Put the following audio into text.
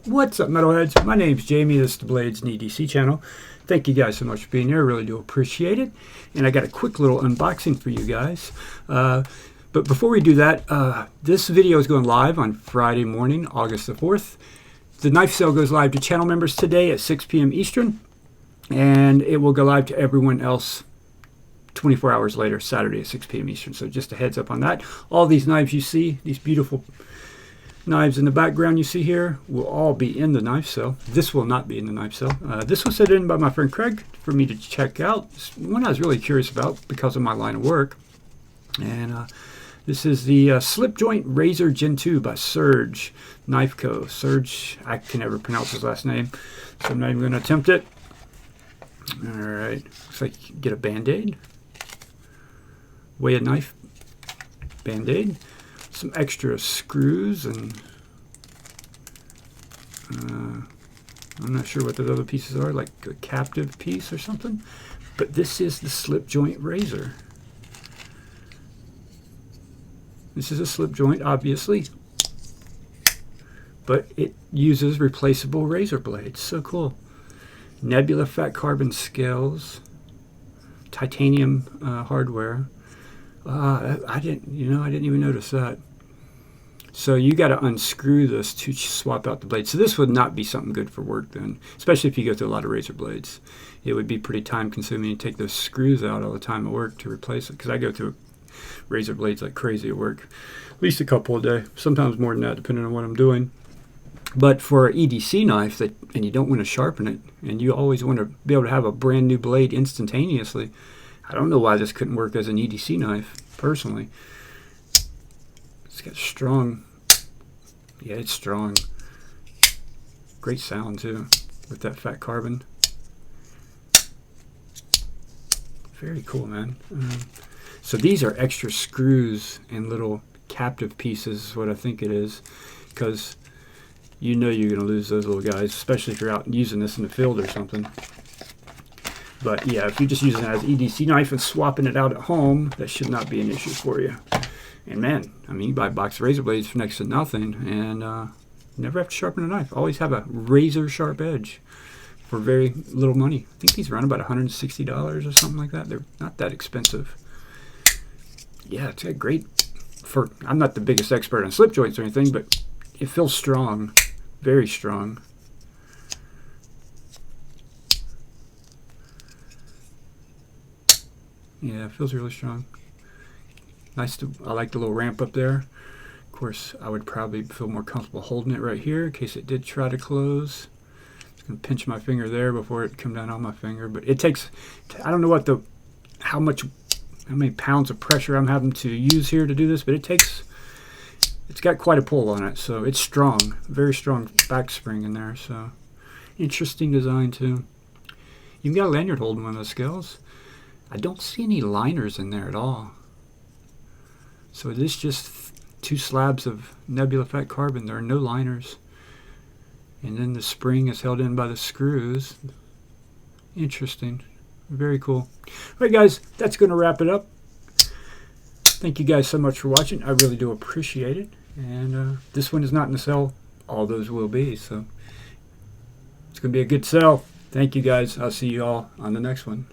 What's up, metalheads? My name's Jamie. This is the Blades and EDC channel. Thank you guys so much for being here. I really do appreciate it. And I got a quick little unboxing for you guys. But before we do that, this video is going live on Friday morning, August the 4th. The knife sale goes live to channel members today at 6 p.m. Eastern. And it will go live to everyone else 24 hours later, Saturday at 6 p.m. Eastern. So just a heads up on that. All these knives you see, these beautiful knives in the background you see here, will all be in the knife sale. This will not be in the knife sale. This was sent in by my friend Craig for me to check out. It's one I was really curious about because of my line of work. And this is the SlipJoint Razor Gen 2 by Serge Knife Co. Serge, I can never pronounce his last name, so I'm not even going to attempt it. Alright, looks like you get a band-aid. Weigh a knife band-aid. Some extra screws, and I'm not sure what those other pieces are, like a captive piece or something. But this is the SlipJoint razor. This is a slip joint, obviously, but it uses replaceable razor blades. So cool. Nebula fat carbon scales, titanium hardware. I didn't even notice that. So you got to unscrew this to swap out the blade. So this would not be something good for work then, especially if you go through a lot of razor blades. It would be pretty time consuming to take those screws out all the time at work to replace it, because I go through razor blades like crazy at work. At least a couple a day, sometimes more than that depending on what I'm doing. But for an EDC knife, and you don't want to sharpen it, and you always want to be able to have a brand new blade instantaneously, I don't know why this couldn't work as an EDC knife, personally. It's got strong, yeah, it's strong. Great sound too, with that fat carbon. Very cool, man. So these are extra screws and little captive pieces, is what I think it is, because you know you're going to lose those little guys, especially if you're out using this in the field or something. But yeah, if you're just using it as an EDC knife and swapping it out at home, that should not be an issue for you. And man, I mean, you buy a box of razor blades for next to nothing, and never have to sharpen a knife. Always have a razor sharp edge for very little money. I think these run about $160 or something like that. They're not that expensive. Yeah, it's got great. I'm not the biggest expert on slip joints or anything, but it feels strong, very strong. Yeah, it feels really strong. Nice I like the little ramp up there. Of course, I would probably feel more comfortable holding it right here in case it did try to close. Just gonna pinch my finger there before it come down on my finger. But it takes, I don't know how many pounds of pressure I'm having to use here to do this, but it's got quite a pull on it, so it's strong, very strong back spring in there. So interesting design too. You've got a lanyard holding one of those scales. I don't see any liners in there at all. So it is just two slabs of Nebula fat carbon. There are no liners. And then the spring is held in by the screws. Interesting. Very cool. All right, guys, that's going to wrap it up. Thank you guys so much for watching. I really do appreciate it. And this one is not in the sale. All those will be. So it's going to be a good sale. Thank you, guys. I'll see you all on the next one.